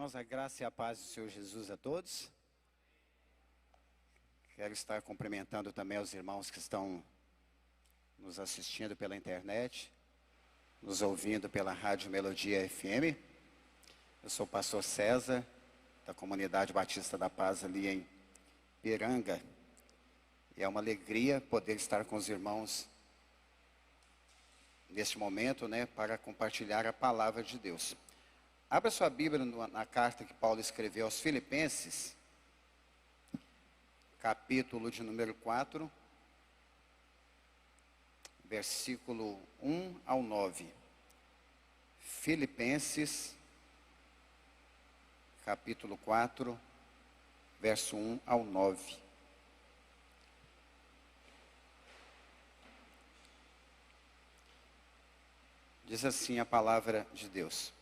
Irmãos, a graça e a paz do Senhor Jesus a todos. Quero estar cumprimentando também os irmãos que estão nos assistindo pela internet, nos ouvindo pela Rádio Melodia FM. Eu sou o pastor César, da Comunidade Batista da Paz ali em Piranga. E é uma alegria poder estar com os irmãos neste momento, para compartilhar a palavra de Deus. Abra sua Bíblia na carta que Paulo escreveu aos Filipenses, capítulo de número 4, versículo 1 ao 9. Filipenses, capítulo 4, verso 1 ao 9. Diz assim a palavra de Deus.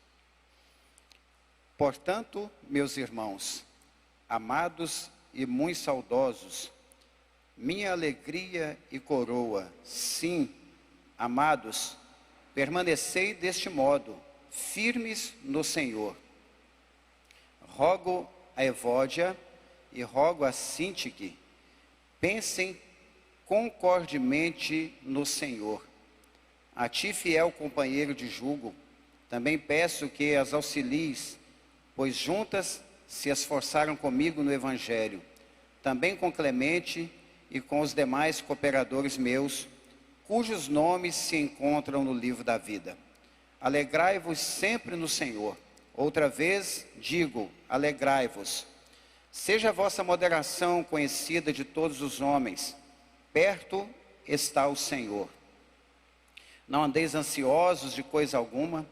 Portanto, meus irmãos, amados e muito saudosos, minha alegria e coroa, sim, amados, permanecei deste modo, firmes no Senhor. Rogo a Evódia e rogo a Sintique, pensem concordemente no Senhor. A ti, fiel companheiro de jugo, também peço que as auxilies, pois juntas se esforçaram comigo no Evangelho, também com Clemente e com os demais cooperadores meus, cujos nomes se encontram no livro da vida. Alegrai-vos sempre no Senhor. Outra vez digo, alegrai-vos. Seja a vossa moderação conhecida de todos os homens. Perto está o Senhor. Não andeis ansiosos de coisa alguma.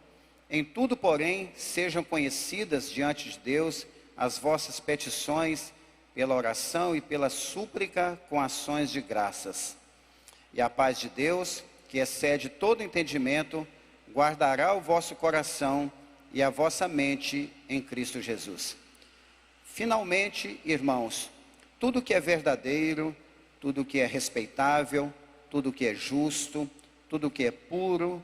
Em tudo, porém, sejam conhecidas diante de Deus as vossas petições, pela oração e pela súplica com ações de graças. E a paz de Deus, que excede todo entendimento, guardará o vosso coração e a vossa mente em Cristo Jesus. Finalmente, irmãos, tudo que é verdadeiro, tudo que é respeitável, tudo que é justo, tudo que é puro,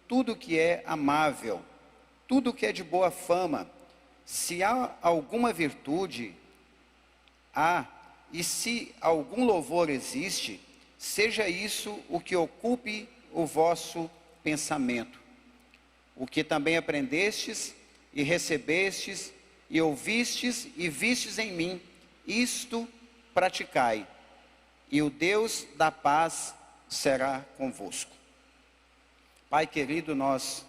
tudo que é amável, tudo que é de boa fama, se há alguma virtude, e se algum louvor existe, seja isso o que ocupe o vosso pensamento. O que também aprendestes e recebestes e ouvistes e vistes em mim, isto praticai, e o Deus da paz será convosco. Pai querido, nós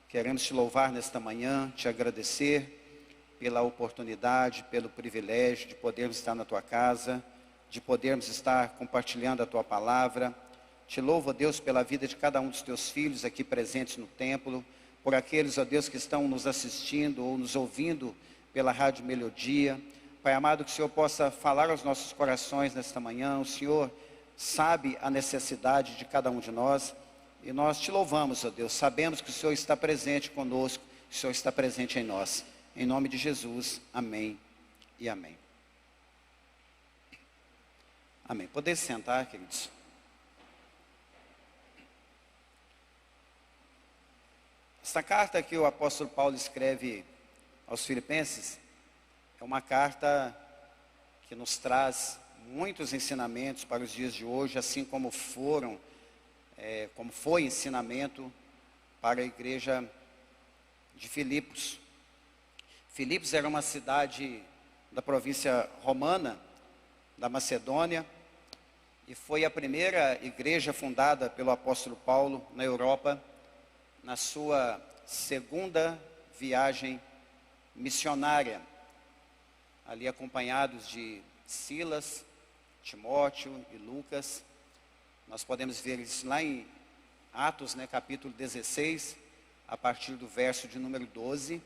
queremos te louvar nesta manhã, te agradecer pela oportunidade, pelo privilégio de podermos estar na tua casa, de podermos estar compartilhando a tua palavra. Te louvo, ó Deus, pela vida de cada um dos teus filhos aqui presentes no templo, por aqueles, ó Deus, que estão nos assistindo ou nos ouvindo pela Rádio Melodia. Pai amado, que o Senhor possa falar aos nossos corações nesta manhã. O Senhor sabe a necessidade de cada um de nós. E nós te louvamos, ó Deus, sabemos que o Senhor está presente conosco, que o Senhor está presente em nós. Em nome de Jesus, amém e amém. Amém. Poder sentar, queridos. Esta carta que o apóstolo Paulo escreve aos Filipenses é uma carta que nos traz muitos ensinamentos para os dias de hoje, assim como foi ensinamento para a igreja de Filipos. Filipos era uma cidade da província romana, da Macedônia, e foi a primeira igreja fundada pelo apóstolo Paulo na Europa, na sua segunda viagem missionária, ali acompanhados de Silas, Timóteo e Lucas. Nós podemos ver isso lá em Atos, capítulo 16, a partir do verso de número 12.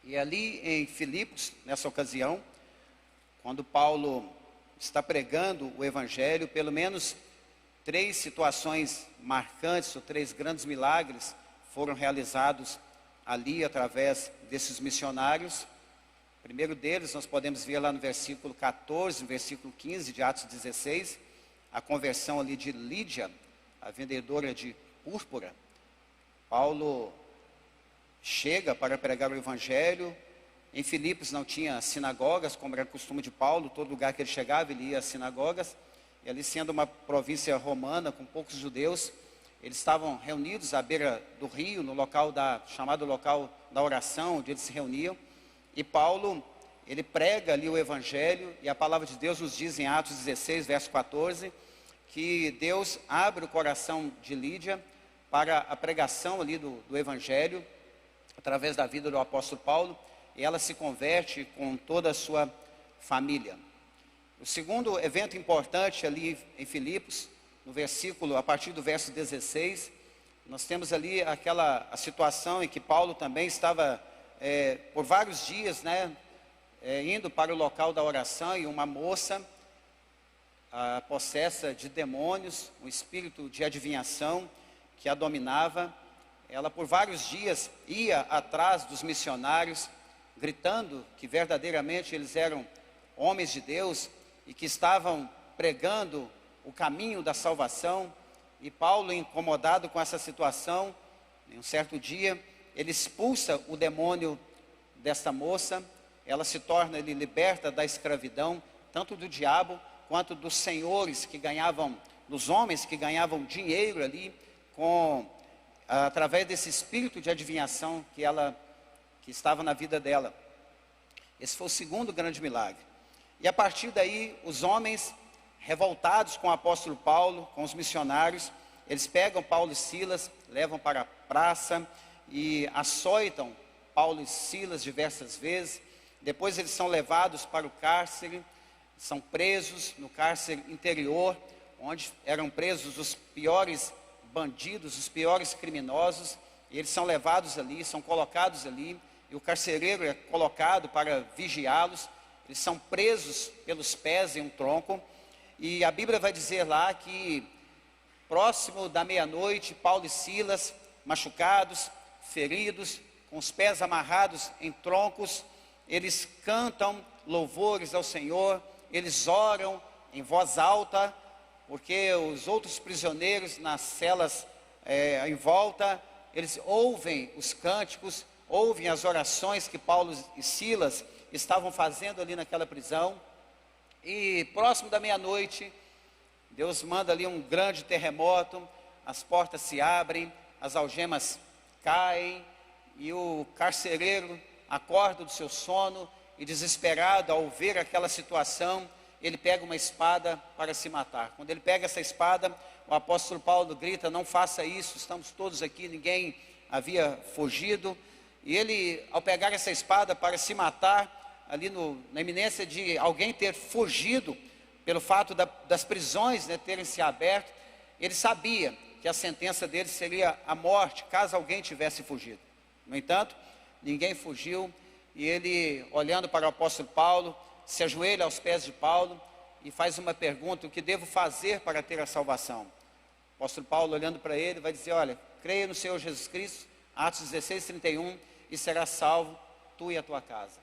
E ali em Filipos, nessa ocasião, quando Paulo está pregando o Evangelho, pelo menos 3 situações marcantes, ou 3 grandes milagres foram realizados ali através desses missionários. O primeiro deles nós podemos ver lá no versículo 14, no versículo 15 de Atos 16, a conversão ali de Lídia, a vendedora de púrpura. Paulo chega para pregar o Evangelho, Em Filipos não tinha sinagogas, como era costume de Paulo, todo lugar que ele chegava ele ia às sinagogas. E ali, sendo uma província romana com poucos judeus, eles estavam reunidos à beira do rio, no local chamado local da oração, onde eles se reuniam. E Paulo, ele prega ali o evangelho, e a palavra de Deus nos diz em Atos 16, verso 14, que Deus abre o coração de Lídia para a pregação ali do evangelho, através da vida do apóstolo Paulo, e ela se converte com toda a sua família. O segundo evento importante ali em Filipos, a partir do verso 16, nós temos ali a situação em que Paulo também estava por vários dias, indo para o local da oração, e uma moça possessa de demônios, um espírito de adivinhação que a dominava, ela por vários dias ia atrás dos missionários, gritando que verdadeiramente eles eram homens de Deus e que estavam pregando o caminho da salvação. E Paulo, incomodado com essa situação, em um certo dia, ele expulsa o demônio desta moça, ela se torna liberta da escravidão, tanto do diabo, quanto dos senhores que ganhavam, dos homens que ganhavam dinheiro ali, através desse espírito de adivinhação que estava na vida dela. Esse foi o segundo grande milagre. E a partir daí, os homens revoltados com o apóstolo Paulo, com os missionários, eles pegam Paulo e Silas, levam para a praça e açoitam Paulo e Silas diversas vezes. Depois eles são levados para o cárcere, são presos no cárcere interior, onde eram presos os piores bandidos, os piores criminosos. E eles são levados ali, são colocados ali, e o carcereiro é colocado para vigiá-los. Eles são presos pelos pés em um tronco. E a Bíblia vai dizer lá que próximo da meia-noite, Paulo e Silas, machucados, feridos, com os pés amarrados em troncos, eles cantam louvores ao Senhor, eles oram em voz alta, porque os outros prisioneiros nas celas em volta, eles ouvem os cânticos, ouvem as orações que Paulo e Silas estavam fazendo ali naquela prisão. E próximo da meia-noite, Deus manda ali um grande terremoto, as portas se abrem, as algemas caem, e o carcereiro acorda do seu sono, e desesperado ao ver aquela situação, ele pega uma espada para se matar. Quando ele pega essa espada, o apóstolo Paulo grita: não faça isso, estamos todos aqui, ninguém havia fugido. E ele, ao pegar essa espada para se matar, ali na iminência de alguém ter fugido, pelo fato das prisões terem se aberto, ele sabia que a sentença dele seria a morte, caso alguém tivesse fugido. No entanto, ninguém fugiu, e ele, olhando para o apóstolo Paulo, se ajoelha aos pés de Paulo e faz uma pergunta: o que devo fazer para ter a salvação? O apóstolo Paulo, olhando para ele, vai dizer: olha, creia no Senhor Jesus Cristo, Atos 16, 31, e serás salvo, tu e a tua casa.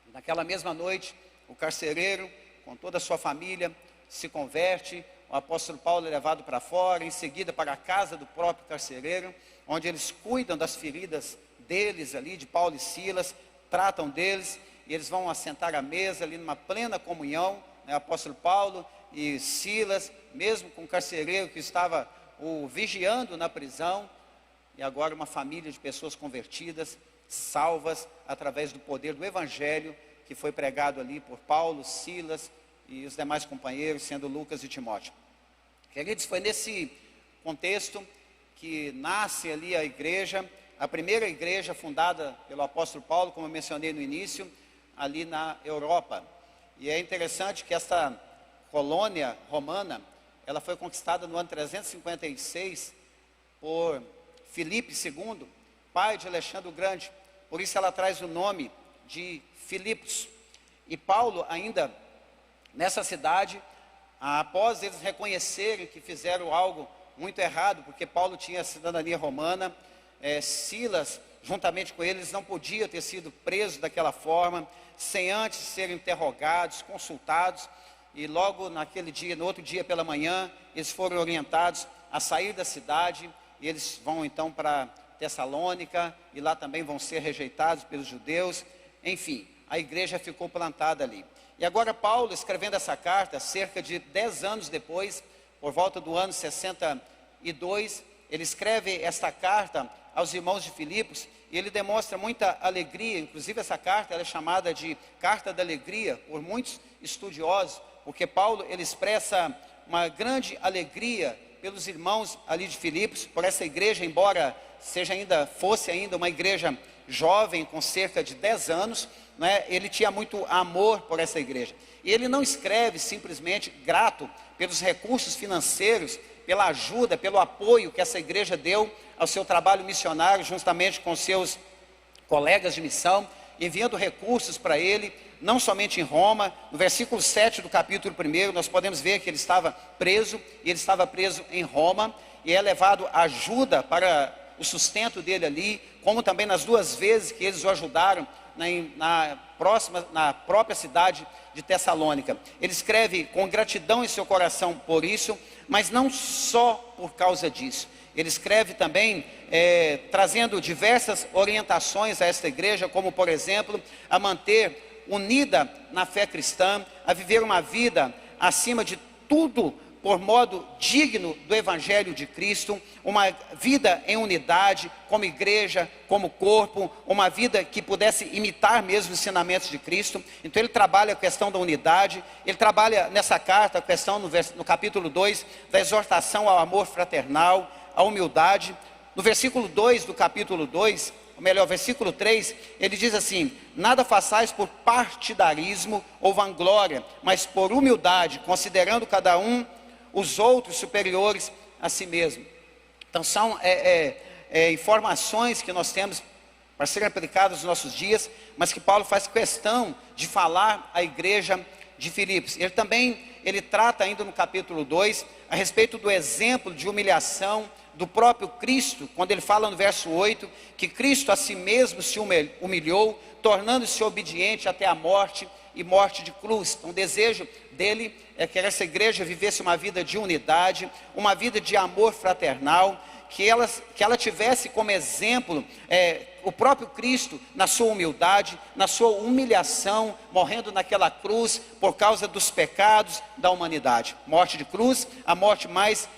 E naquela mesma noite, o carcereiro, com toda a sua família, se converte. O apóstolo Paulo é levado para fora, em seguida para a casa do próprio carcereiro, onde eles cuidam das feridas deles ali, de Paulo e Silas, tratam deles, e eles vão assentar à mesa ali numa plena comunhão, apóstolo Paulo e Silas, mesmo com o carcereiro que estava o vigiando na prisão, e agora uma família de pessoas convertidas, salvas através do poder do evangelho que foi pregado ali por Paulo, Silas e os demais companheiros, sendo Lucas e Timóteo. Queridos, foi nesse contexto que nasce ali a igreja, a primeira igreja fundada pelo apóstolo Paulo, como eu mencionei no início, ali na Europa. E é interessante que essa colônia romana, ela foi conquistada no ano 356 por Filipe II, pai de Alexandre o Grande. Por isso ela traz o nome de Filipos. E Paulo, ainda nessa cidade, após eles reconhecerem que fizeram algo muito errado, porque Paulo tinha cidadania romana, Silas, juntamente com eles, não podia ter sido preso daquela forma, sem antes serem interrogados, consultados. E logo naquele dia, no outro dia pela manhã, eles foram orientados a sair da cidade, e eles vão então para Tessalônica, e lá também vão ser rejeitados pelos judeus. enfim, a igreja ficou plantada ali. E agora Paulo, escrevendo essa carta, cerca de 10 anos depois, por volta do ano 62, ele escreve esta carta aos irmãos de Filipos, e ele demonstra muita alegria. Inclusive essa carta ela é chamada de Carta da Alegria por muitos estudiosos, porque Paulo ele expressa uma grande alegria pelos irmãos ali de Filipos, por essa igreja, embora fosse ainda uma igreja jovem, com cerca de 10 anos, né, ele tinha muito amor por essa igreja. E ele não escreve simplesmente grato pelos recursos financeiros, pela ajuda, pelo apoio que essa igreja deu ao seu trabalho missionário, juntamente com seus colegas de missão, enviando recursos para ele, não somente em Roma. No versículo 7 do capítulo 1, nós podemos ver que ele estava preso, e ele estava preso em Roma, e é levado ajuda para o sustento dele ali, como também nas 2 vezes que eles o ajudaram na própria cidade de Tessalônica. Ele escreve com gratidão em seu coração por isso, mas não só por causa disso. Ele escreve também trazendo diversas orientações a esta igreja, como por exemplo, a manter unida na fé cristã, a viver uma vida acima de tudo por modo digno do Evangelho de Cristo, uma vida em unidade, como igreja, como corpo, uma vida que pudesse imitar mesmo os ensinamentos de Cristo. Então ele trabalha a questão da unidade, ele trabalha nessa carta a questão no capítulo 2, da exortação ao amor fraternal, à humildade. No versículo 2 do capítulo 2, ou melhor, versículo 3, ele diz assim: nada façais por partidarismo ou vanglória, mas por humildade, considerando cada um os outros superiores a si mesmo. Então são informações que nós temos para serem aplicadas nos nossos dias, mas que Paulo faz questão de falar à igreja de Filipos. Ele trata ainda no capítulo 2 a respeito do exemplo de humilhação do próprio Cristo, quando ele fala no verso 8, que Cristo a si mesmo se humilhou, tornando-se obediente até a morte, e morte de cruz. Então o desejo dele é que essa igreja vivesse uma vida de unidade, uma vida de amor fraternal, que ela tivesse como exemplo o próprio Cristo na sua humildade, na sua humilhação, morrendo naquela cruz por causa dos pecados da humanidade. Morte de cruz, a morte mais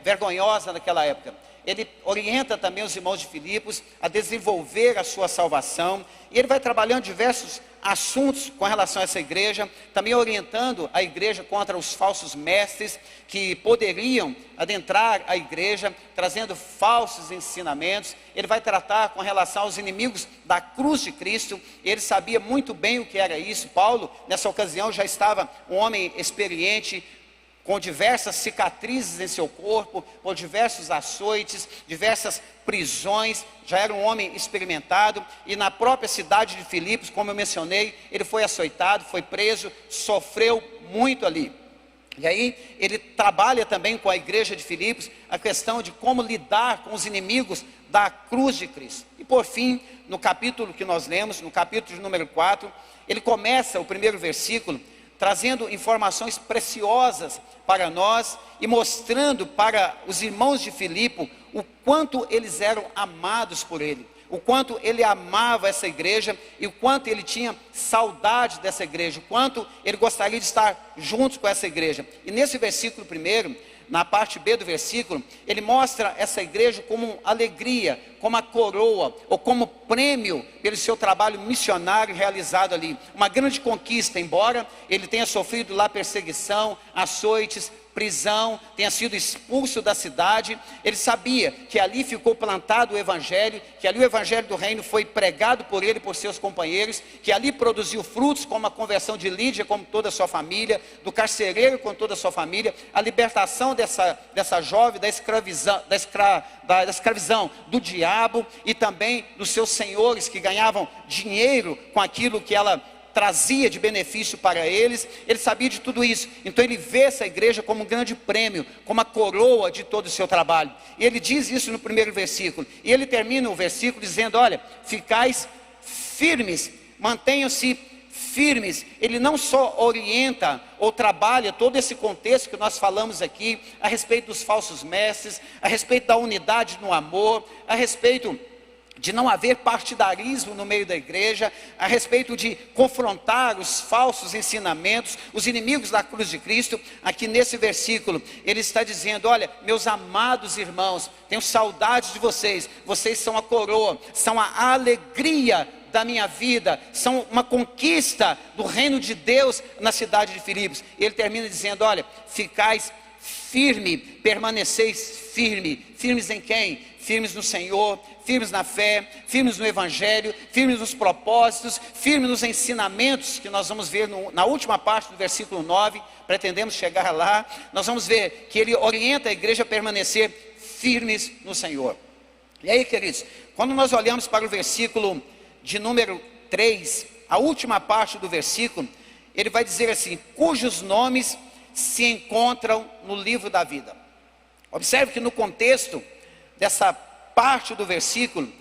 vergonhosa naquela época. Ele orienta também os irmãos de Filipos a desenvolver a sua salvação, e ele vai trabalhando diversos assuntos com relação a essa igreja, também orientando a igreja contra os falsos mestres que poderiam adentrar a igreja, trazendo falsos ensinamentos. Ele vai tratar com relação aos inimigos da cruz de Cristo. Ele sabia muito bem o que era isso. Paulo, nessa ocasião, já estava um homem experiente, com diversas cicatrizes em seu corpo, por diversos açoites, diversas prisões, já era um homem experimentado, e na própria cidade de Filipos, como eu mencionei, ele foi açoitado, foi preso, sofreu muito ali. E aí ele trabalha também com a igreja de Filipos a questão de como lidar com os inimigos da cruz de Cristo. E por fim, no capítulo que nós lemos, no capítulo número 4, ele começa o primeiro versículo trazendo informações preciosas para nós e mostrando para os irmãos de Filipe o quanto eles eram amados por ele, o quanto ele amava essa igreja e o quanto ele tinha saudade dessa igreja, o quanto ele gostaria de estar juntos com essa igreja. E nesse versículo primeiro, na parte B do versículo, ele mostra essa igreja como alegria, como a coroa, ou como prêmio pelo seu trabalho missionário realizado ali. Uma grande conquista, embora ele tenha sofrido lá perseguição, açoites, prisão, tenha sido expulso da cidade. Ele sabia que ali ficou plantado o evangelho, que ali o evangelho do reino foi pregado por ele, por seus companheiros, que ali produziu frutos como a conversão de Lídia, como toda a sua família, do carcereiro com toda a sua família, a libertação dessa jovem da escravidão do diabo, e também dos seus senhores que ganhavam dinheiro com aquilo que ela trazia de benefício para eles. Ele sabia de tudo isso, então ele vê essa igreja como um grande prêmio, como a coroa de todo o seu trabalho. E ele diz isso no primeiro versículo, e ele termina o versículo dizendo: olha, ficais firmes, mantenham-se firmes. Ele não só orienta ou trabalha todo esse contexto que nós falamos aqui, a respeito dos falsos mestres, a respeito da unidade no amor, a respeito de não haver partidarismo no meio da igreja, a respeito de confrontar os falsos ensinamentos, os inimigos da cruz de Cristo. Aqui nesse versículo, ele está dizendo: olha, meus amados irmãos, tenho saudades de vocês, vocês são a coroa, são a alegria da minha vida, são uma conquista do reino de Deus na cidade de Filipos. Ele termina dizendo: olha, ficais firme, permaneceis firme. Firmes em quem? Firmes no Senhor, firmes na fé, firmes no Evangelho, firmes nos propósitos, firmes nos ensinamentos, que nós vamos ver na última parte do versículo 9, pretendemos chegar lá. Nós vamos ver que ele orienta a igreja a permanecer firmes no Senhor. E aí, queridos, quando nós olhamos para o versículo de número 3, a última parte do versículo, ele vai dizer assim: cujos nomes se encontram no livro da vida. Observe que no contexto dessa parte do versículo,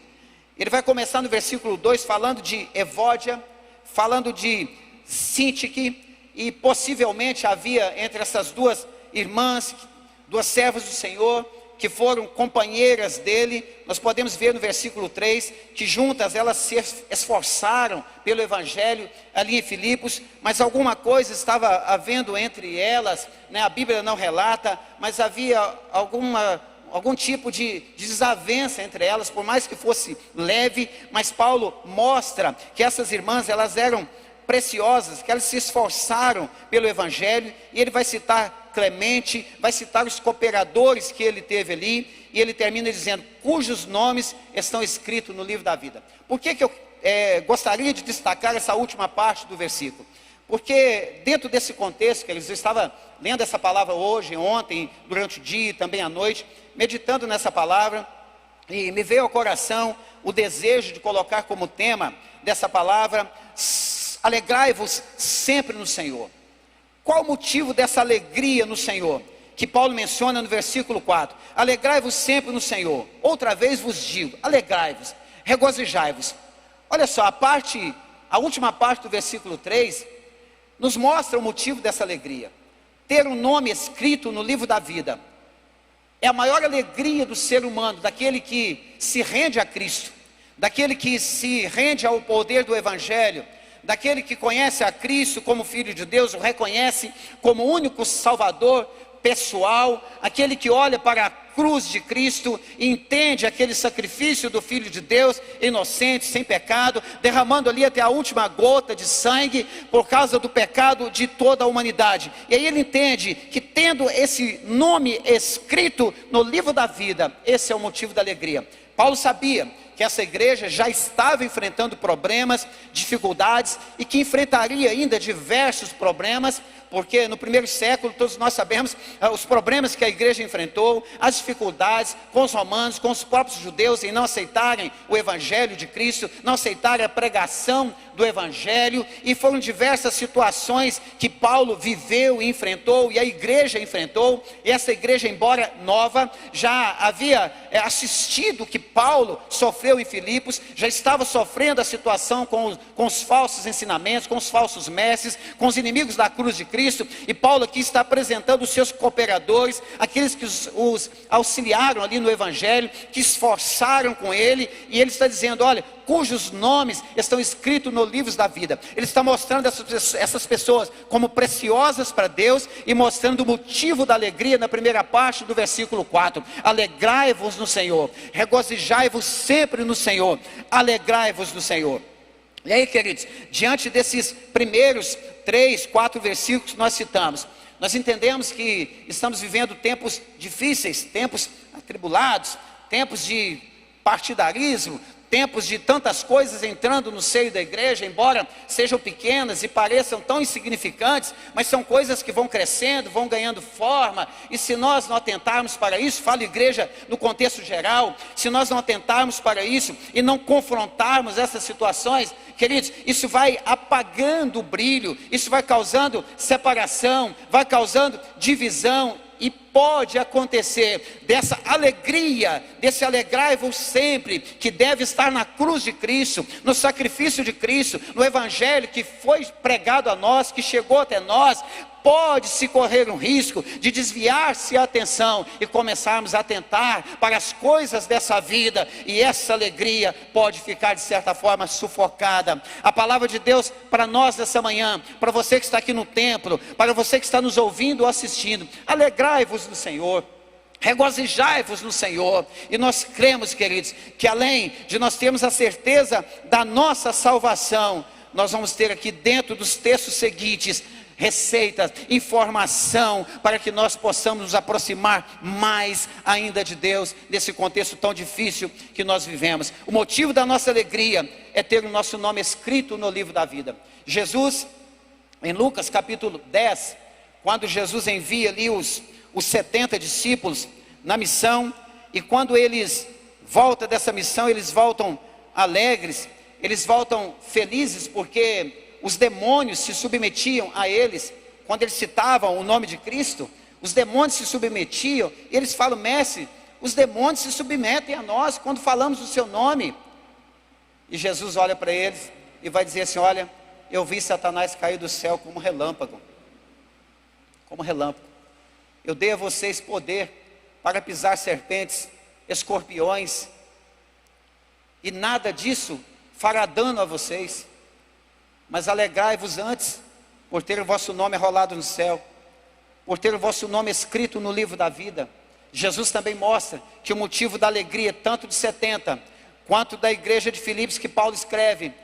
ele vai começar no versículo 2 falando de Evódia, falando de Sintique, e possivelmente havia entre essas duas irmãs, duas servas do Senhor, que foram companheiras dele. Nós podemos ver no versículo 3, que juntas elas se esforçaram pelo Evangelho ali em Filipos, mas alguma coisa estava havendo entre elas, né? A Bíblia não relata, mas havia algum tipo de desavença entre elas, por mais que fosse leve. Mas Paulo mostra que essas irmãs, elas eram preciosas, que elas se esforçaram pelo Evangelho, e ele vai citar Clemente, vai citar os cooperadores que ele teve ali, e ele termina dizendo: cujos nomes estão escritos no livro da vida. Por que eu gostaria de destacar essa última parte do versículo? Porque dentro desse contexto, que eu estava lendo essa palavra hoje, ontem, durante o dia e também à noite, meditando nessa palavra, e me veio ao coração o desejo de colocar como tema dessa palavra: alegrai-vos sempre no Senhor. Qual o motivo dessa alegria no Senhor? Que Paulo menciona no versículo 4. Alegrai-vos sempre no Senhor. Outra vez vos digo, alegrai-vos, regozijai-vos. Olha só, a última parte do versículo 3, nos mostra o motivo dessa alegria. Ter um nome escrito no livro da vida é a maior alegria do ser humano, daquele que se rende a Cristo, daquele que se rende ao poder do Evangelho, daquele que conhece a Cristo como Filho de Deus, o reconhece como único Salvador pessoal, aquele que olha para a cruz de Cristo e entende aquele sacrifício do Filho de Deus, inocente, sem pecado, derramando ali até a última gota de sangue por causa do pecado de toda a humanidade. E aí ele entende que, tendo esse nome escrito no livro da vida, esse é o motivo da alegria. Paulo sabia que essa igreja já estava enfrentando problemas, dificuldades, e que enfrentaria ainda diversos problemas, porque no primeiro século, todos nós sabemos os problemas que a igreja enfrentou, as dificuldades com os romanos, com os próprios judeus, em não aceitarem o Evangelho de Cristo, não aceitarem a pregação do Evangelho, e foram diversas situações que Paulo viveu e enfrentou, e a igreja enfrentou. E essa igreja, embora nova, já havia assistido o que Paulo sofreu em Filipos, já estava sofrendo a situação com os falsos ensinamentos, com os falsos mestres, com os inimigos da cruz de Cristo. E Paulo aqui está apresentando os seus cooperadores, aqueles que os auxiliaram ali no Evangelho, que esforçaram com ele, e ele está dizendo: olha, cujos nomes estão escritos no livro da vida. Ele está mostrando essas pessoas como preciosas para Deus, e mostrando o motivo da alegria na primeira parte do versículo 4. Alegrai-vos no Senhor, regozijai-vos sempre no Senhor, alegrai-vos no Senhor. E aí, queridos, diante desses primeiros 3, 4 versículos que nós citamos, nós entendemos que estamos vivendo tempos difíceis, tempos atribulados, tempos de partidarismo, tempos de tantas coisas entrando no seio da igreja, embora sejam pequenas e pareçam tão insignificantes, mas são coisas que vão crescendo, vão ganhando forma. E se nós não atentarmos para isso, falo igreja no contexto geral, se nós não atentarmos para isso e não confrontarmos essas situações, queridos, isso vai apagando o brilho, isso vai causando separação, vai causando divisão. E pode acontecer dessa alegria, desse alegrai-vos sempre, que deve estar na cruz de Cristo, no sacrifício de Cristo, no Evangelho que foi pregado a nós, que chegou até nós, pode-se correr um risco de desviar-se a atenção e começarmos a atentar para as coisas dessa vida, e essa alegria pode ficar de certa forma sufocada. A palavra de Deus para nós nessa manhã, para você que está aqui no templo, para você que está nos ouvindo ou assistindo: alegrai-vos no Senhor, regozijai-vos no Senhor. E nós cremos, queridos, que além de nós termos a certeza da nossa salvação, nós vamos ter aqui dentro dos textos seguintes receitas, informação, para que nós possamos nos aproximar mais ainda de Deus, nesse contexto tão difícil que nós vivemos. O motivo da nossa alegria é ter o nosso nome escrito no livro da vida. Jesus, em Lucas capítulo 10, quando Jesus envia ali os 70 discípulos na missão, e quando eles voltam dessa missão, eles voltam alegres, eles voltam felizes, porque os demônios se submetiam a eles. Quando eles citavam o nome de Cristo, os demônios se submetiam, e eles falam: mestre, os demônios se submetem a nós quando falamos o seu nome. E Jesus olha para eles e vai dizer assim: olha, eu vi Satanás cair do céu como relâmpago. Como relâmpago. Eu dei a vocês poder para pisar serpentes, escorpiões, e nada disso fará dano a vocês. Mas alegrai-vos antes por ter o vosso nome arrolado no céu, por ter o vosso nome escrito no livro da vida. Jesus também mostra que o motivo da alegria, tanto de 70, quanto da igreja de Filipos, que Paulo escreve,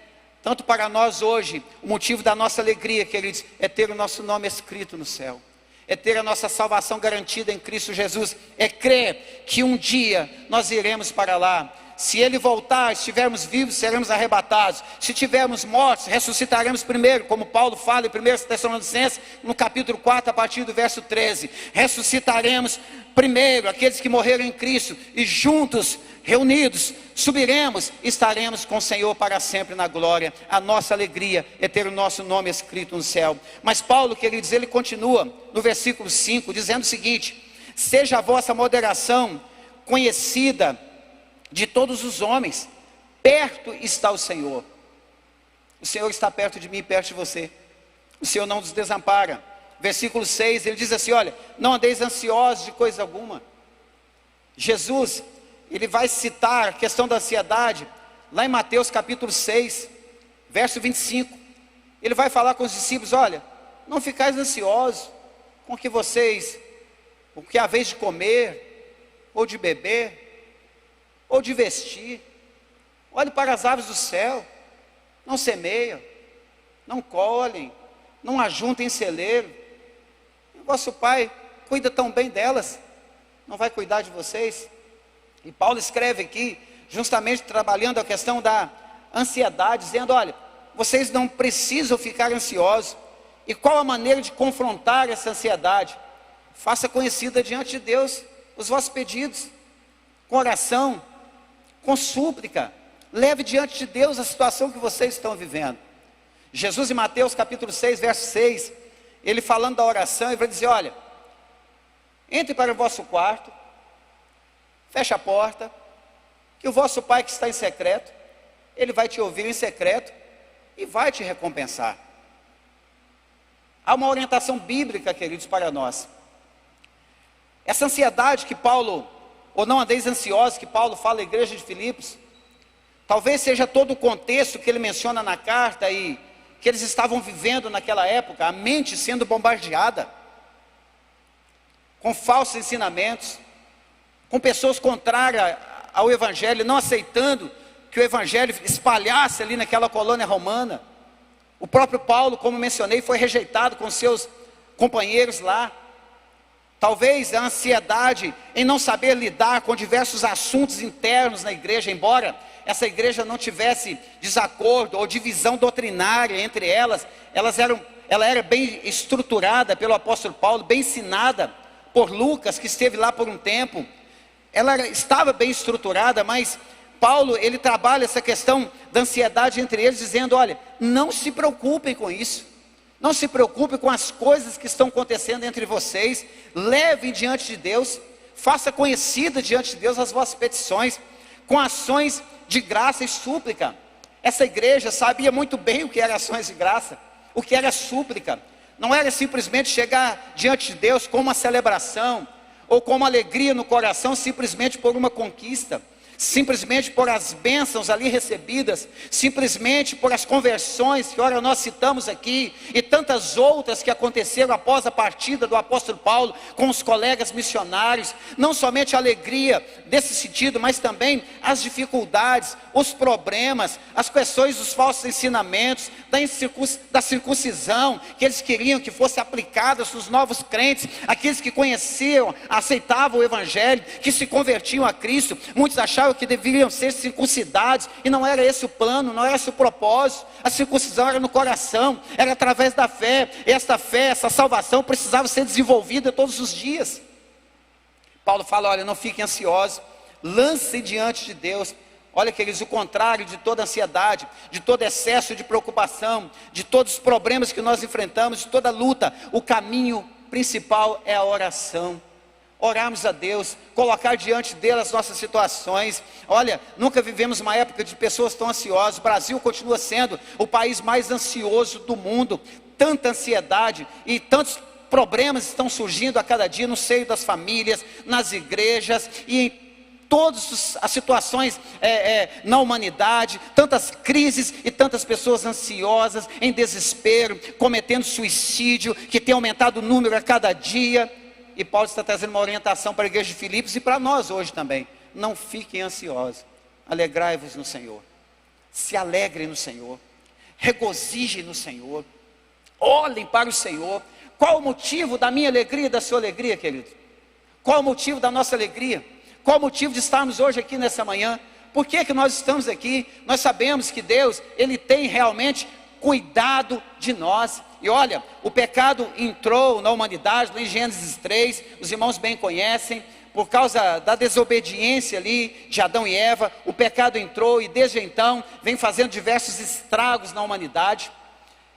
tanto para nós hoje, o motivo da nossa alegria, queridos, é ter o nosso nome escrito no céu, é ter a nossa salvação garantida em Cristo Jesus, é crer que um dia nós iremos para lá. Se Ele voltar, estivermos vivos, seremos arrebatados. Se estivermos mortos, ressuscitaremos primeiro, como Paulo fala em 1 Tessalonicenses, no capítulo 4, a partir do verso 13. Ressuscitaremos primeiro aqueles que morreram em Cristo, e juntos, reunidos, subiremos, estaremos com o Senhor para sempre na glória. A nossa alegria é ter o nosso nome escrito no céu. Mas Paulo, queridos, ele continua no versículo 5, dizendo o seguinte: seja a vossa moderação conhecida de todos os homens, perto está o Senhor. O Senhor está perto de mim e perto de você. O Senhor não nos desampara. Versículo 6, ele diz assim: olha, não andeis ansiosos de coisa alguma. Jesus, ele vai citar a questão da ansiedade lá em Mateus capítulo 6, verso 25. Ele vai falar com os discípulos: olha, não ficais ansiosos com o que vocês, o que há vez de comer, ou de beber, ou de vestir. Olhe para as aves do céu, não semeiam, não colhem, não ajuntem em celeiro. E vosso Pai cuida tão bem delas, não vai cuidar de vocês? E Paulo escreve aqui, justamente trabalhando a questão da ansiedade, dizendo: olha, vocês não precisam ficar ansiosos. E qual a maneira de confrontar essa ansiedade? Faça conhecida diante de Deus os vossos pedidos, com oração, com súplica. Leve diante de Deus a situação que vocês estão vivendo. Jesus, em Mateus capítulo 6, verso 6, ele falando da oração, ele vai dizer: olha, entre para o vosso quarto, feche a porta, que o vosso Pai que está em secreto, Ele vai te ouvir em secreto e vai te recompensar. Há uma orientação bíblica, queridos, para nós. Essa ansiedade que Paulo, ou não andeis ansiosos, que Paulo fala à igreja de Filipos, talvez seja todo o contexto que ele menciona na carta, e que eles estavam vivendo naquela época, a mente sendo bombardeada, com falsos ensinamentos, com pessoas contrárias ao Evangelho, não aceitando que o Evangelho espalhasse ali naquela colônia romana. O próprio Paulo, como mencionei, foi rejeitado com seus companheiros lá. Talvez a ansiedade em não saber lidar com diversos assuntos internos na igreja, embora essa igreja não tivesse desacordo ou divisão doutrinária entre elas, ela era bem estruturada pelo apóstolo Paulo, bem ensinada por Lucas, que esteve lá por um tempo. Ela estava bem estruturada, mas Paulo, ele trabalha essa questão da ansiedade entre eles, dizendo: olha, não se preocupem com isso, não se preocupem com as coisas que estão acontecendo entre vocês, levem diante de Deus, faça conhecida diante de Deus as vossas petições, com ações de graça e súplica. Essa igreja sabia muito bem o que era ações de graça, o que era súplica. Não era simplesmente chegar diante de Deus com uma celebração, ou com uma alegria no coração, simplesmente por uma conquista, simplesmente por as bênçãos ali recebidas, simplesmente por as conversões que ora nós citamos aqui, e tantas outras que aconteceram após a partida do apóstolo Paulo com os colegas missionários. Não somente a alegria desse sentido, mas também as dificuldades, os problemas, as questões dos falsos ensinamentos, da circuncisão, que eles queriam que fosse aplicada nos novos crentes, aqueles que conheciam, aceitavam o evangelho, que se convertiam a Cristo. Muitos achavam que deveriam ser circuncidados, e não era esse o plano, não era esse o propósito. A circuncisão era no coração, era através da fé, e esta fé, essa salvação precisava ser desenvolvida todos os dias. Paulo fala: olha, não fiquem ansiosos, lancem diante de Deus. Olha, queridos, o contrário de toda ansiedade, de todo excesso de preocupação, de todos os problemas que nós enfrentamos, de toda luta, o caminho principal é a oração. Orarmos a Deus, colocar diante dele as nossas situações. Olha, nunca vivemos uma época de pessoas tão ansiosas. O Brasil continua sendo o país mais ansioso do mundo. Tanta ansiedade e tantos problemas estão surgindo a cada dia no seio das famílias, nas igrejas e em todas as situações na humanidade, tantas crises e tantas pessoas ansiosas, em desespero, cometendo suicídio, que tem aumentado o número a cada dia. E Paulo está trazendo uma orientação para a igreja de Filipos e para nós hoje também: não fiquem ansiosos, alegrai-vos no Senhor, se alegrem no Senhor, regozijem no Senhor, olhem para o Senhor. Qual o motivo da minha alegria e da sua alegria, querido? Qual o motivo da nossa alegria? Qual o motivo de estarmos hoje aqui nessa manhã? Por que que nós estamos aqui? Nós sabemos que Deus, Ele tem realmente cuidado de nós. E olha, o pecado entrou na humanidade, lá em Gênesis 3, os irmãos bem conhecem, por causa da desobediência ali de Adão e Eva, o pecado entrou e desde então vem fazendo diversos estragos na humanidade.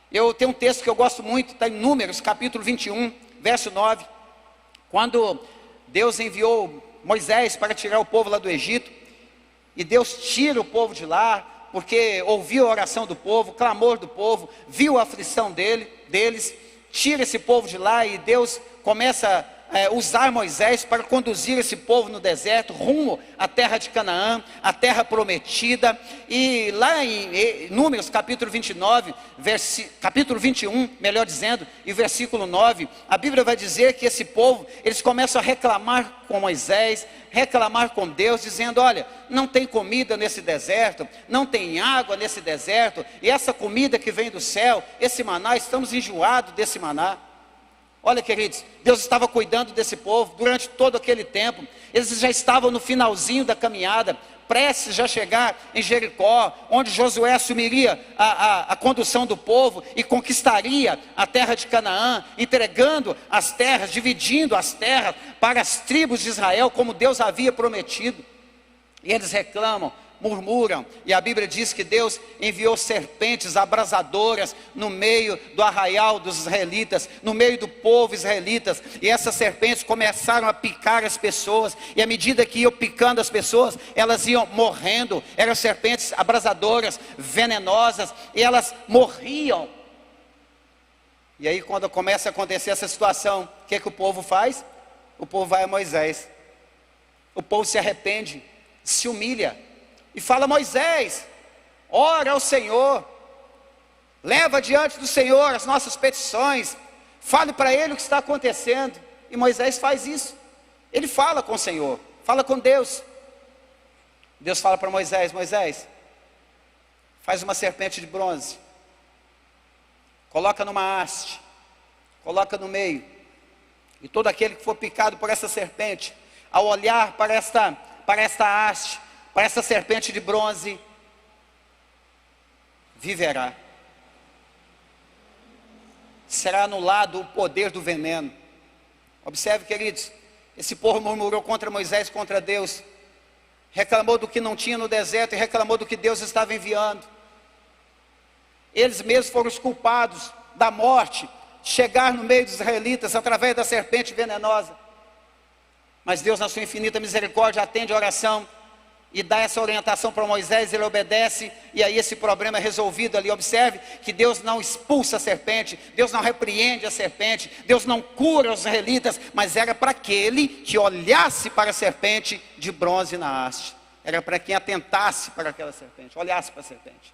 Eu tenho um texto que eu gosto muito, está em Números, capítulo 21, verso 9, quando Deus enviou Moisés para tirar o povo lá do Egito, e Deus tira o povo de lá, porque ouviu a oração do povo, o clamor do povo, viu a aflição deles, tira esse povo de lá, e Deus começa a usar Moisés para conduzir esse povo no deserto, rumo à terra de Canaã, a terra prometida. E lá em Números capítulo 29, capítulo 21, melhor dizendo, e versículo 9, a Bíblia vai dizer que esse povo, eles começam a reclamar com Moisés, reclamar com Deus, dizendo: olha, não tem comida nesse deserto, não tem água nesse deserto, e essa comida que vem do céu, esse maná, estamos enjoados desse maná. Olha, queridos, Deus estava cuidando desse povo durante todo aquele tempo. Eles já estavam no finalzinho da caminhada, prestes já chegar em Jericó, onde Josué assumiria a condução do povo e conquistaria a terra de Canaã, entregando as terras, dividindo as terras para as tribos de Israel, como Deus havia prometido. E eles reclamam, murmuram, e a Bíblia diz que Deus enviou serpentes abrasadoras no meio do arraial dos israelitas, no meio do povo israelitas, e essas serpentes começaram a picar as pessoas, e à medida que iam picando as pessoas, elas iam morrendo. Eram serpentes abrasadoras, venenosas, e elas morriam. E aí, quando começa a acontecer essa situação, o que o povo faz? O povo vai a Moisés, o povo se arrepende, se humilha e fala: Moisés, ora ao Senhor, leva diante do Senhor as nossas petições, fale para Ele o que está acontecendo. E Moisés faz isso, ele fala com o Senhor, fala com Deus. Deus fala para Moisés: Moisés, faz uma serpente de bronze, coloca numa haste, coloca no meio, e todo aquele que for picado por essa serpente, ao olhar para esta haste, para essa serpente de bronze, viverá. Será anulado o poder do veneno. Observe, queridos, esse povo murmurou contra Moisés, contra Deus, reclamou do que não tinha no deserto e reclamou do que Deus estava enviando. Eles mesmos foram os culpados da morte, chegar no meio dos israelitas através da serpente venenosa. Mas Deus, na sua infinita misericórdia, atende a oração e dá essa orientação para Moisés, ele obedece, e aí esse problema é resolvido ali. Observe que Deus não expulsa a serpente, Deus não repreende a serpente, Deus não cura os israelitas, mas era para aquele que olhasse para a serpente de bronze na haste. Era para quem atentasse para aquela serpente, olhasse para a serpente.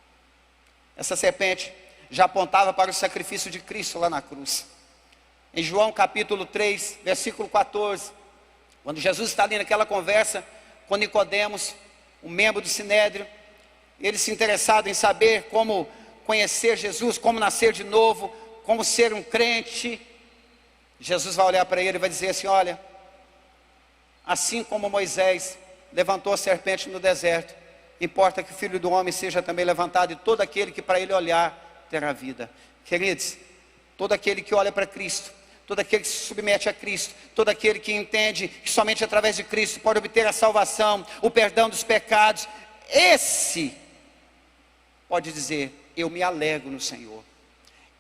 Essa serpente já apontava para o sacrifício de Cristo lá na cruz. Em João capítulo 3, versículo 14, quando Jesus está ali naquela conversa com Nicodemos, um membro do Sinédrio, ele se interessado em saber como conhecer Jesus, como nascer de novo, como ser um crente. Jesus vai olhar para ele e vai dizer assim: olha, assim como Moisés levantou a serpente no deserto, importa que o Filho do Homem seja também levantado, e todo aquele que para ele olhar terá vida. Queridos, todo aquele que olha para Cristo, todo aquele que se submete a Cristo, todo aquele que entende que somente através de Cristo pode obter a salvação, o perdão dos pecados, esse pode dizer: eu me alegro no Senhor,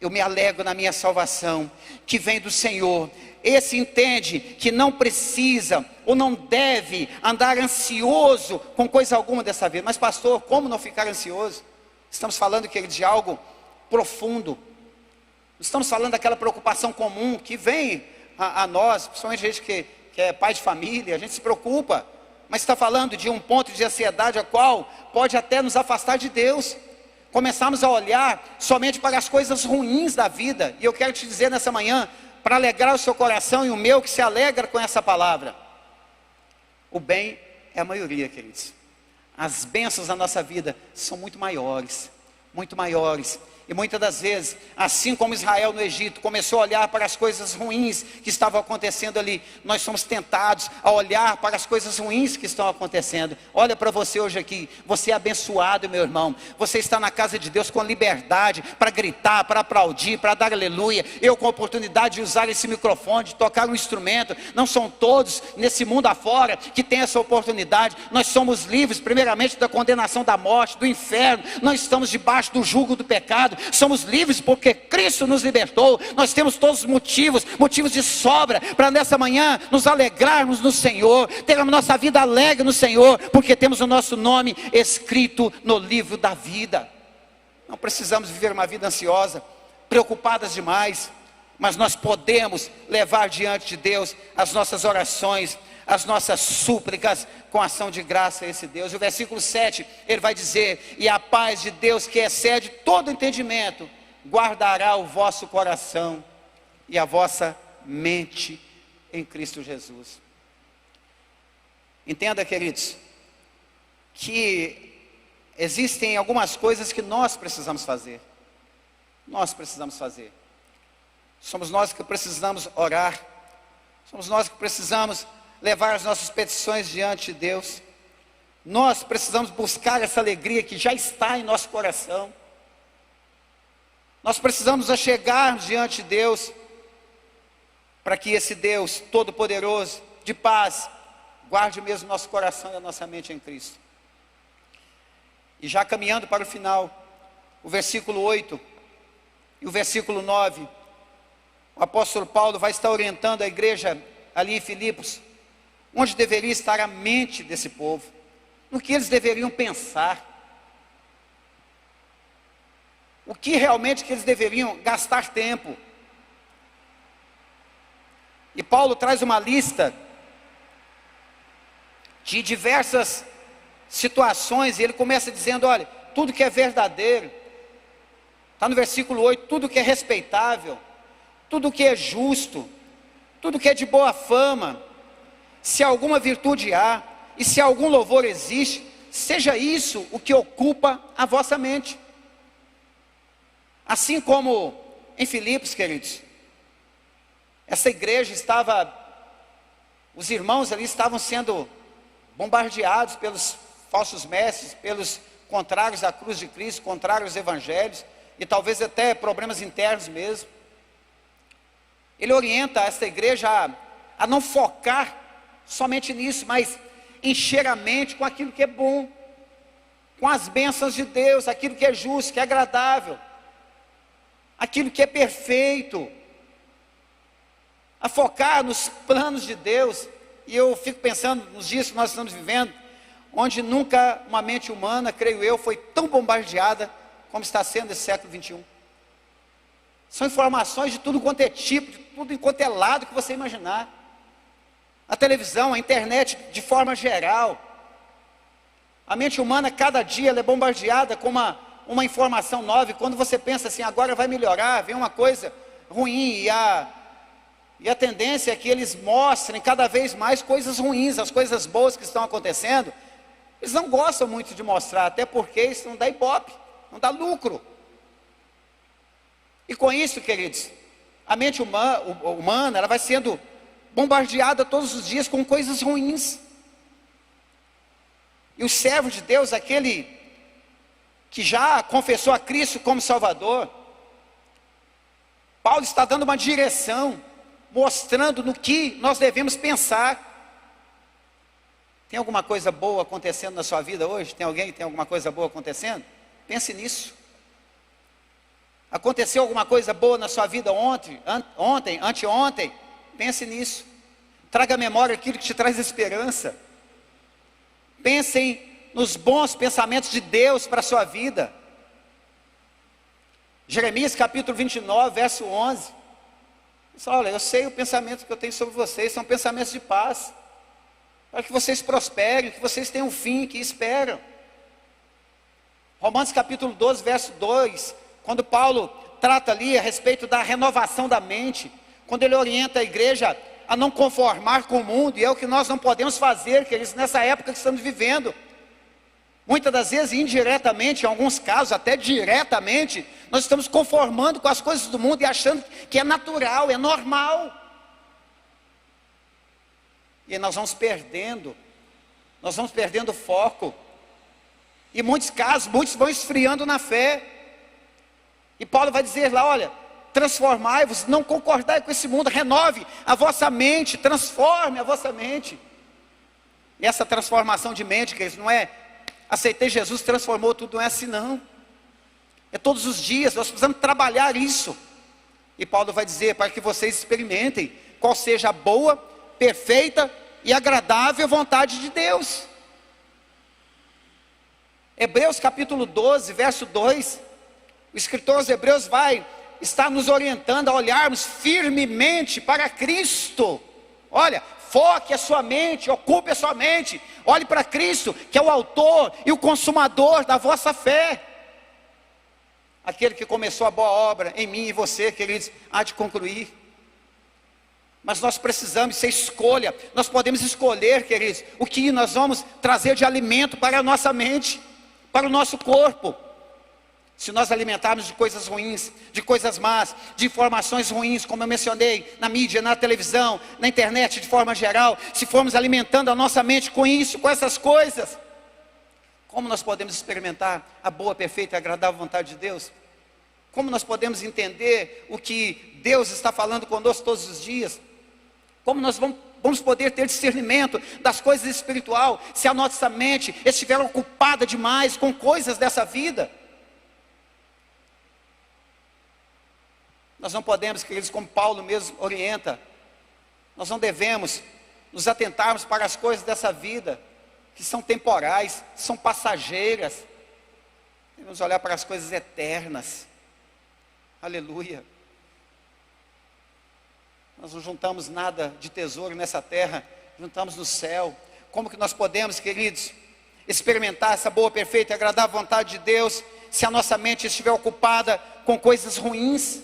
eu me alegro na minha salvação, que vem do Senhor. Esse entende que não precisa ou não deve andar ansioso com coisa alguma dessa vida. Mas pastor, como não ficar ansioso? Estamos falando, querido, de algo profundo. Estamos falando daquela preocupação comum que vem a nós, principalmente gente que é pai de família, a gente se preocupa, mas está falando de um ponto de ansiedade a qual pode até nos afastar de Deus, começarmos a olhar somente para as coisas ruins da vida. E eu quero te dizer nessa manhã, para alegrar o seu coração e o meu, que se alegra com essa palavra, o bem é a maioria, queridos. As bênçãos da nossa vida são muito maiores, muito maiores. E muitas das vezes, assim como Israel no Egito começou a olhar para as coisas ruins que estavam acontecendo ali, nós somos tentados a olhar para as coisas ruins que estão acontecendo. Olha para você hoje aqui, você é abençoado, meu irmão. Você está na casa de Deus com liberdade para gritar, para aplaudir, para dar aleluia. Eu com a oportunidade de usar esse microfone, de tocar um instrumento. Não são todos nesse mundo afora que têm essa oportunidade. Nós somos livres primeiramente da condenação da morte, do inferno. Nós estamos debaixo do jugo do pecado. Somos livres porque Cristo nos libertou. Nós temos todos os motivos de sobra para nessa manhã nos alegrarmos no Senhor, termos nossa vida alegre no Senhor, porque temos o nosso nome escrito no livro da vida. Não precisamos viver uma vida ansiosa, preocupadas demais, mas nós podemos levar diante de Deus as nossas orações, as nossas súplicas com ação de graça a esse Deus. E o versículo 7, ele vai dizer: e a paz de Deus, que excede todo entendimento, guardará o vosso coração e a vossa mente em Cristo Jesus. Entenda, queridos, que existem algumas coisas que nós precisamos fazer. Nós precisamos fazer. Somos nós que precisamos orar. Somos nós que precisamos levar as nossas petições diante de Deus. Nós precisamos buscar essa alegria que já está em nosso coração. Nós precisamos achegar-nos diante de Deus, para que esse Deus Todo-Poderoso, de paz, guarde mesmo nosso coração e a nossa mente em Cristo. E já caminhando para o final, o versículo 8 e o versículo 9, o apóstolo Paulo vai estar orientando a igreja ali em Filipos, onde deveria estar a mente desse povo, no que eles deveriam pensar, o que realmente que eles deveriam gastar tempo. E Paulo traz uma lista de diversas situações, e ele começa dizendo: olha, tudo que é verdadeiro, está no versículo 8, tudo que é respeitável, tudo que é justo, tudo que é de boa fama, se alguma virtude há, e se algum louvor existe, seja isso o que ocupa a vossa mente. Assim como em Filipos, queridos, essa igreja estava, os irmãos ali estavam sendo bombardeados pelos falsos mestres, pelos contrários à cruz de Cristo, contrários aos evangelhos, e talvez até problemas internos mesmo. Ele orienta esta igreja a não focar somente nisso, mas encher a mente com aquilo que é bom, com as bênçãos de Deus, aquilo que é justo, que é agradável, aquilo que é perfeito, a focar nos planos de Deus. E eu fico pensando nos dias que nós estamos vivendo, onde nunca uma mente humana, creio eu, foi tão bombardeada como está sendo esse século 21. São informações de tudo quanto é tipo, de tudo quanto é lado que você imaginar. A televisão, a internet, de forma geral. A mente humana, cada dia, ela é bombardeada com uma informação nova, e quando você pensa assim, agora vai melhorar, vem uma coisa ruim, e a tendência é que eles mostrem cada vez mais coisas ruins, as coisas boas que estão acontecendo. Eles não gostam muito de mostrar, até porque isso não dá ibope, não dá lucro. E com isso, queridos, a mente humana, ela vai sendo bombardeada todos os dias com coisas ruins. E o servo de Deus, aquele que já confessou a Cristo como Salvador, Paulo está dando uma direção, mostrando no que nós devemos pensar. Tem alguma coisa boa acontecendo na sua vida hoje? Tem alguém que tem alguma coisa boa acontecendo? Pense nisso. Aconteceu alguma coisa boa na sua vida ontem, anteontem? Pense nisso. Traga à memória aquilo que te traz esperança. Pensem nos bons pensamentos de Deus para a sua vida. Jeremias capítulo 29, verso 11. Olha, eu sei o pensamento que eu tenho sobre vocês, são pensamentos de paz, para que vocês prosperem, que vocês tenham um fim, que esperam. Romanos capítulo 12, verso 2, quando Paulo trata ali a respeito da renovação da mente, quando ele orienta a igreja a não conformar com o mundo, e é o que nós não podemos fazer, queridos, nessa época que estamos vivendo. Muitas das vezes, indiretamente, em alguns casos, até diretamente, nós estamos conformando com as coisas do mundo e achando que é natural, é normal. E nós vamos perdendo o foco. E em muitos casos, muitos vão esfriando na fé. E Paulo vai dizer lá, olha, transformai-vos, não concordai com esse mundo, renove a vossa mente, transforme a vossa mente. E essa transformação de mente, queridos, não é aceitei Jesus, transformou tudo, não é assim não. É todos os dias, nós precisamos trabalhar isso. E Paulo vai dizer, para que vocês experimentem qual seja a boa, perfeita e agradável vontade de Deus. Hebreus capítulo 12, verso 2, o escritor aos Hebreus vai estar nos orientando a olharmos firmemente para Cristo. Olha, foque a sua mente, ocupe a sua mente, olhe para Cristo, que é o autor e o consumador da vossa fé. Aquele que começou a boa obra em mim e você, queridos, há de concluir. Mas nós precisamos ser escolha, nós podemos escolher, queridos, o que nós vamos trazer de alimento para a nossa mente, para o nosso corpo. Se nós alimentarmos de coisas ruins, de coisas más, de informações ruins, como eu mencionei, na mídia, na televisão, na internet de forma geral, se formos alimentando a nossa mente com isso, com essas coisas, como nós podemos experimentar a boa, perfeita e agradável vontade de Deus? Como nós podemos entender o que Deus está falando conosco todos os dias? Como nós vamos poder ter discernimento das coisas espirituais, se a nossa mente estiver ocupada demais com coisas dessa vida? Nós não podemos, queridos, como Paulo mesmo orienta, nós não devemos nos atentarmos para as coisas dessa vida, que são temporais, são passageiras. Devemos olhar para as coisas eternas. Aleluia. Nós não juntamos nada de tesouro nessa terra, juntamos no céu. Como que nós podemos, queridos, experimentar essa boa, perfeita e agradável vontade de Deus, se a nossa mente estiver ocupada com coisas ruins?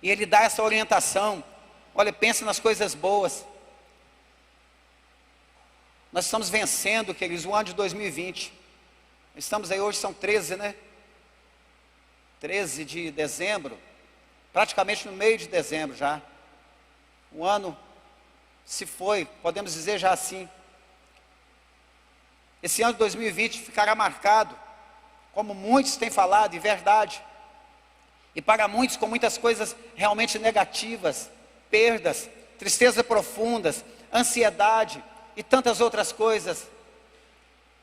E ele dá essa orientação. Olha, pensa nas coisas boas. Nós estamos vencendo, queridos, o ano de 2020. Estamos aí hoje, são 13, né? 13 de dezembro. Praticamente no meio de dezembro já. O ano se foi, podemos dizer já assim. Esse ano de 2020 ficará marcado, como muitos têm falado, e verdade. E para muitos com muitas coisas realmente negativas, perdas, tristezas profundas, ansiedade e tantas outras coisas.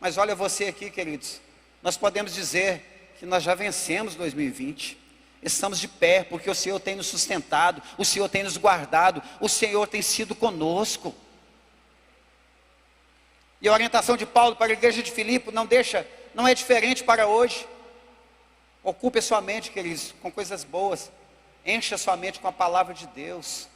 Mas olha você aqui, queridos, nós podemos dizer que nós já vencemos 2020. Estamos de pé porque o Senhor tem nos sustentado, o Senhor tem nos guardado, o Senhor tem sido conosco. E a orientação de Paulo para a igreja de Filipe não é diferente para hoje. Ocupe a sua mente, queridos, com coisas boas. Encha a sua mente com a palavra de Deus.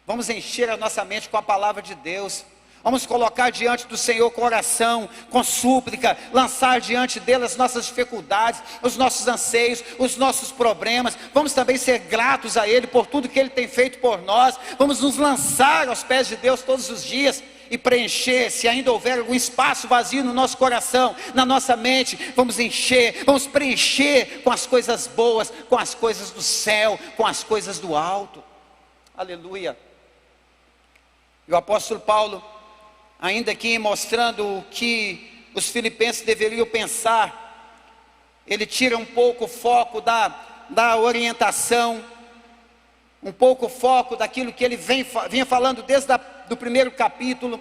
Vamos encher a nossa mente com a palavra de Deus. Vamos colocar diante do Senhor com oração, com súplica, lançar diante dele as nossas dificuldades, os nossos anseios, os nossos problemas. Vamos também ser gratos a Ele por tudo que Ele tem feito por nós. Vamos nos lançar aos pés de Deus todos os dias e preencher, se ainda houver algum espaço vazio no nosso coração, na nossa mente, vamos encher, vamos preencher com as coisas boas, com as coisas do céu, com as coisas do alto. Aleluia. E o apóstolo Paulo, ainda aqui mostrando o que os filipenses deveriam pensar, ele tira um pouco o foco da orientação, um pouco o foco daquilo que ele vinha falando desde do primeiro capítulo,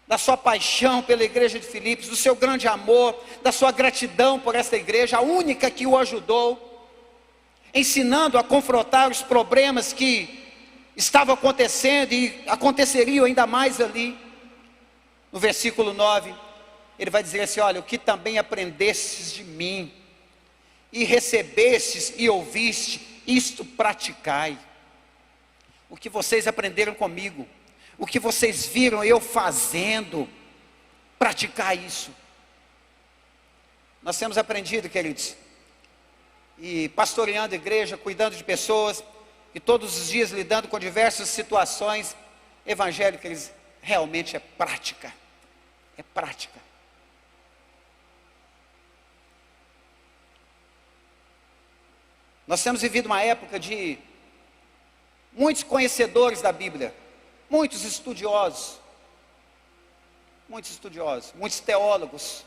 da sua paixão pela igreja de Filipos, do seu grande amor, da sua gratidão por esta igreja, a única que o ajudou, ensinando a confrontar os problemas que estavam acontecendo e aconteceriam ainda mais ali. No versículo 9, ele vai dizer assim: olha, o que também aprendestes de mim, e recebestes e ouviste, isto praticai. O que vocês aprenderam comigo, o que vocês viram eu fazendo, praticar isso. Nós temos aprendido, queridos, e pastoreando a igreja, cuidando de pessoas, e todos os dias lidando com diversas situações. Evangelho, queridos, realmente é prática. É prática. Nós temos vivido uma época de muitos conhecedores da Bíblia, muitos estudiosos, muitos teólogos,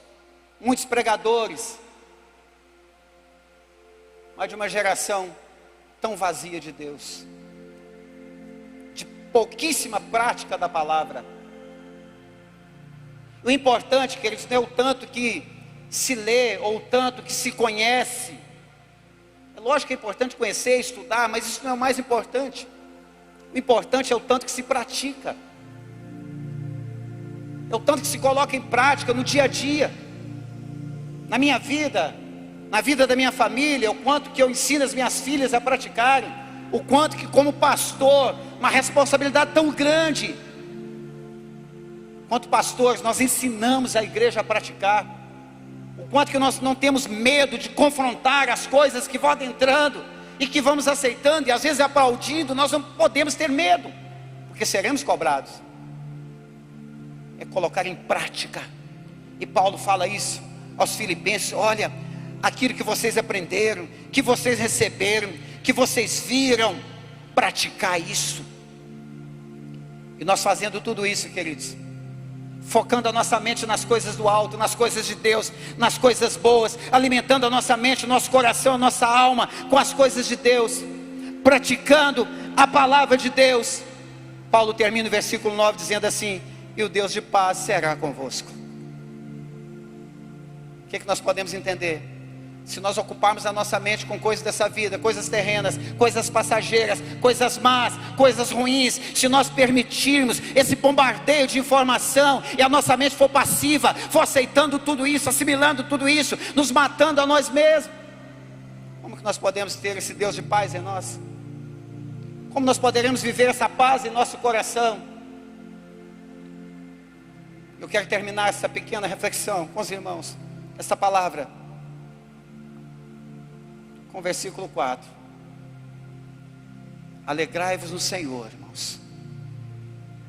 muitos pregadores, mas de uma geração tão vazia de Deus, de pouquíssima prática da palavra. O importante, queridos, não é o tanto que se lê ou o tanto que se conhece. É lógico que é importante conhecer, estudar, mas isso não é o mais importante. O importante é o tanto que se pratica, é o tanto que se coloca em prática no dia a dia, na minha vida, na vida da minha família, o quanto que eu ensino as minhas filhas a praticarem, o quanto que como pastor, uma responsabilidade tão grande, quanto pastores nós ensinamos a igreja a praticar, o quanto que nós não temos medo de confrontar as coisas que vão adentrando e que vamos aceitando e às vezes aplaudindo. Nós não podemos ter medo, porque seremos cobrados. É colocar em prática. E Paulo fala isso aos filipenses: olha, aquilo que vocês aprenderam, que vocês receberam, que vocês viram, praticar isso. E nós fazendo tudo isso, queridos, focando a nossa mente nas coisas do alto, nas coisas de Deus, nas coisas boas, alimentando a nossa mente, o nosso coração, a nossa alma com as coisas de Deus, praticando a palavra de Deus. Paulo termina o versículo 9 dizendo assim: e o Deus de paz será convosco. O que nós podemos entender? Se nós ocuparmos a nossa mente com coisas dessa vida, coisas terrenas, coisas passageiras, coisas más, coisas ruins, se nós permitirmos esse bombardeio de informação e a nossa mente for passiva, for aceitando tudo isso, assimilando tudo isso, nos matando a nós mesmos, como que nós podemos ter esse Deus de paz em nós? Como nós poderemos viver essa paz em nosso coração? Eu quero terminar essa pequena reflexão com os irmãos, essa palavra, com o versículo 4. Alegrai-vos no Senhor, irmãos.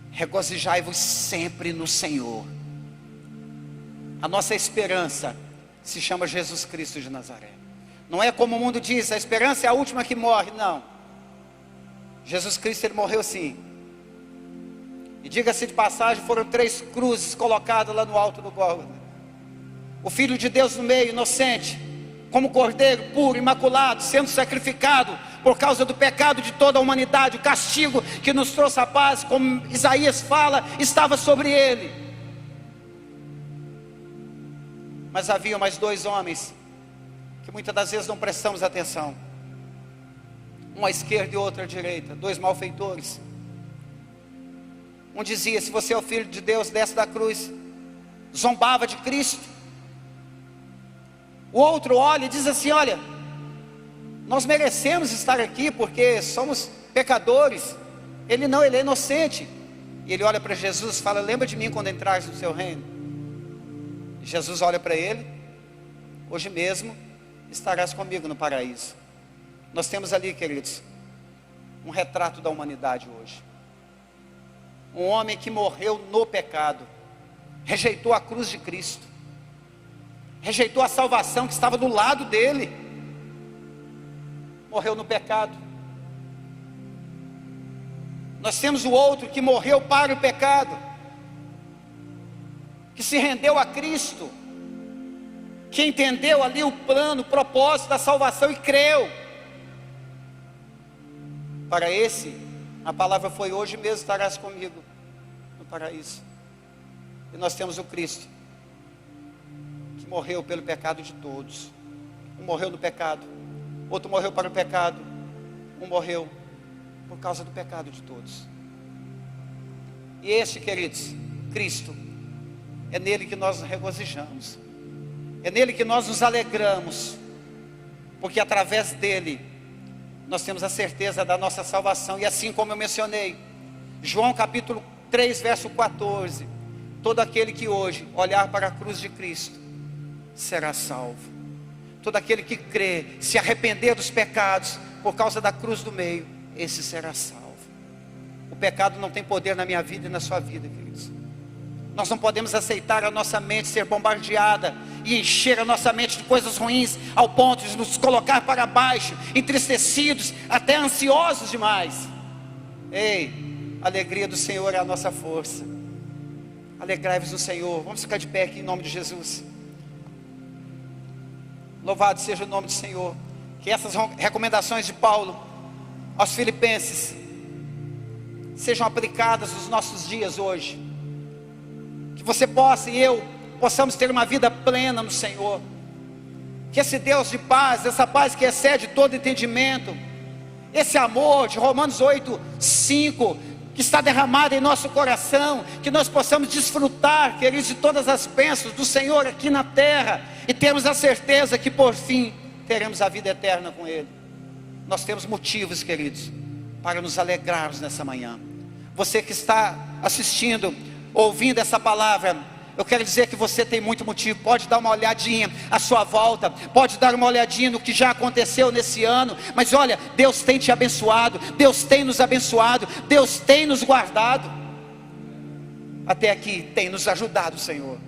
Regozijai-vos sempre no Senhor. A nossa esperança se chama Jesus Cristo de Nazaré. Não é como o mundo diz, a esperança é a última que morre. Não. Jesus Cristo, Ele morreu sim. E diga-se de passagem, foram 3 cruzes colocadas lá no alto do Gólgota. O Filho de Deus no meio, inocente, como cordeiro puro, imaculado, sendo sacrificado por causa do pecado de toda a humanidade. O castigo que nos trouxe a paz, como Isaías fala, estava sobre ele. Mas havia mais 2 homens que muitas das vezes não prestamos atenção, um à esquerda e outro à direita, 2 malfeitores. Um dizia: se você é o Filho de Deus, desce da cruz zombava de Cristo. O outro olha e diz assim: olha, nós merecemos estar aqui porque somos pecadores. Ele não, ele é inocente. E ele olha para Jesus e fala: lembra de mim quando entrares no seu reino. E Jesus olha para ele: hoje mesmo estarás comigo no paraíso. Nós temos ali, queridos, um retrato da humanidade hoje. Um homem que morreu no pecado, rejeitou a cruz de Cristo, rejeitou a salvação que estava do lado dele, morreu no pecado. Nós temos o outro que morreu para o pecado, que se rendeu a Cristo, que entendeu ali o plano, o propósito da salvação e creu. Para esse, a palavra foi: hoje mesmo estarás comigo no paraíso. E nós temos o Cristo, que morreu pelo pecado de todos. Um morreu no pecado, outro morreu para o pecado, um morreu por causa do pecado de todos. E este, queridos, Cristo, é nele que nós nos regozijamos, é nele que nós nos alegramos, porque através dele nós temos a certeza da nossa salvação. E assim como eu mencionei, João capítulo 3, verso 14: todo aquele que hoje olhar para a cruz de Cristo será salvo. Todo aquele que crê, se arrepender dos pecados por causa da cruz do meio, esse será salvo. O pecado não tem poder na minha vida e na sua vida, queridos. Nós não podemos aceitar a nossa mente ser bombardeada e encher a nossa mente de coisas ruins, ao ponto de nos colocar para baixo, entristecidos, até ansiosos demais. Ei, a alegria do Senhor é a nossa força. Alegrai-vos no Senhor. Vamos ficar de pé aqui em nome de Jesus. Louvado seja o nome do Senhor. Que essas recomendações de Paulo aos Filipenses sejam aplicadas nos nossos dias hoje. Que você possa e eu possamos ter uma vida plena no Senhor. Que esse Deus de paz, essa paz que excede todo entendimento, esse amor de Romanos 8, 5, que está derramado em nosso coração, que nós possamos desfrutar, queridos, de todas as bênçãos do Senhor aqui na terra, e termos a certeza que por fim teremos a vida eterna com Ele. Nós temos motivos, queridos, para nos alegrarmos nessa manhã. Você que está assistindo, ouvindo essa palavra, eu quero dizer que você tem muito motivo. Pode dar uma olhadinha à sua volta, pode dar uma olhadinha no que já aconteceu nesse ano, mas olha, Deus tem te abençoado, Deus tem nos abençoado, Deus tem nos guardado, até aqui tem nos ajudado o Senhor.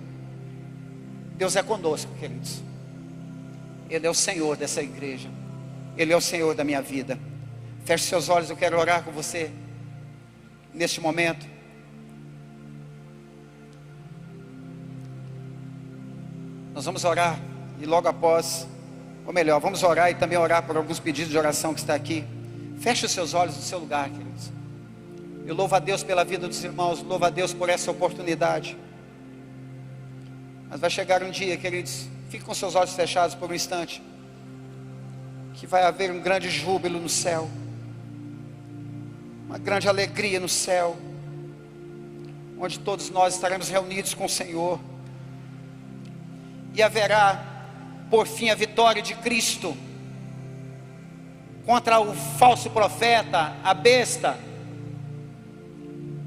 Deus é conosco, queridos. Ele é o Senhor dessa igreja, Ele é o Senhor da minha vida. Feche seus olhos, eu quero orar com você neste momento. Nós vamos orar e logo após, ou melhor, vamos orar e também orar por alguns pedidos de oração que está aqui. Feche os seus olhos no seu lugar, queridos. Eu louvo a Deus pela vida dos irmãos, louvo a Deus por essa oportunidade. Mas vai chegar um dia, queridos, fique com seus olhos fechados por um instante, que vai haver um grande júbilo no céu, uma grande alegria no céu, onde todos nós estaremos reunidos com o Senhor. E haverá, por fim, a vitória de Cristo contra o falso profeta, a besta,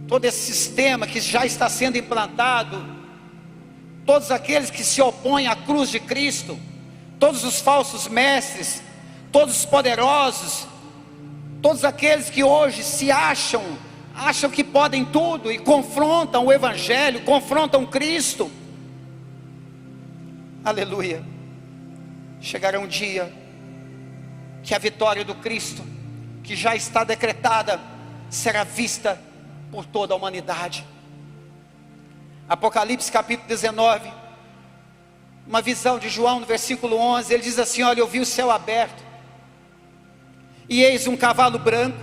todo esse sistema que já está sendo implantado, todos aqueles que se opõem à cruz de Cristo, todos os falsos mestres, todos os poderosos, todos aqueles que hoje se acham que podem tudo e confrontam o Evangelho, confrontam Cristo. Aleluia. Chegará um dia que a vitória do Cristo, que já está decretada, será vista por toda a humanidade. Apocalipse capítulo 19, uma visão de João no versículo 11, ele diz assim: olha, eu vi o céu aberto, e eis um cavalo branco,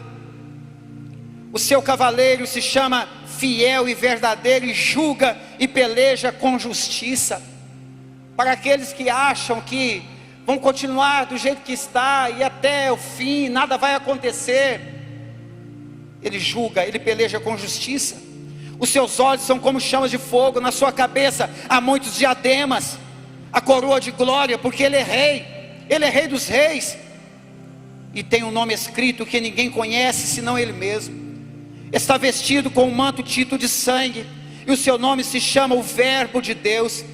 o seu cavaleiro se chama Fiel e Verdadeiro, e julga e peleja com justiça. Para aqueles que acham que vão continuar do jeito que está e até o fim, nada vai acontecer, ele julga, ele peleja com justiça. Os seus olhos são como chamas de fogo, na sua cabeça há muitos diademas, a coroa de glória, porque Ele é rei dos reis, e tem um nome escrito que ninguém conhece senão Ele mesmo. Está vestido com um manto tinto de sangue, e o seu nome se chama o Verbo de Deus.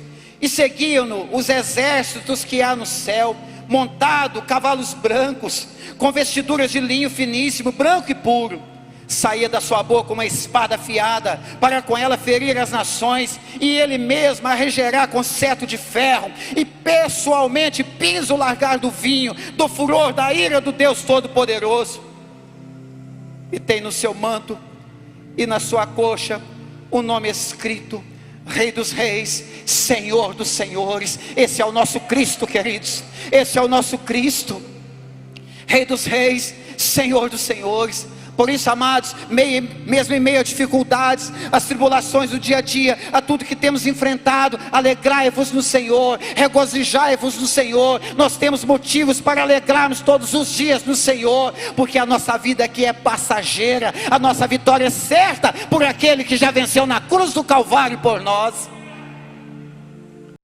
E seguiam-no os exércitos que há no céu, montado cavalos brancos, com vestiduras de linho finíssimo, branco e puro. Saía da sua boca uma espada afiada, para com ela ferir as nações, e Ele mesmo a regerá com cetro de ferro, e pessoalmente pisa o largar do vinho, do furor da ira do Deus Todo-Poderoso. E tem no seu manto e na sua coxa o nome escrito: Rei dos Reis, Senhor dos Senhores. Esse é o nosso Cristo, queridos. Esse é o nosso Cristo, Rei dos Reis, Senhor dos Senhores. Por isso, amados, mesmo em meio a dificuldades, as tribulações do dia a dia, a tudo que temos enfrentado, alegrai-vos no Senhor, regozijai-vos no Senhor. Nós temos motivos para alegrarmos todos os dias no Senhor, porque a nossa vida aqui é passageira, a nossa vitória é certa por aquele que já venceu na cruz do Calvário por nós.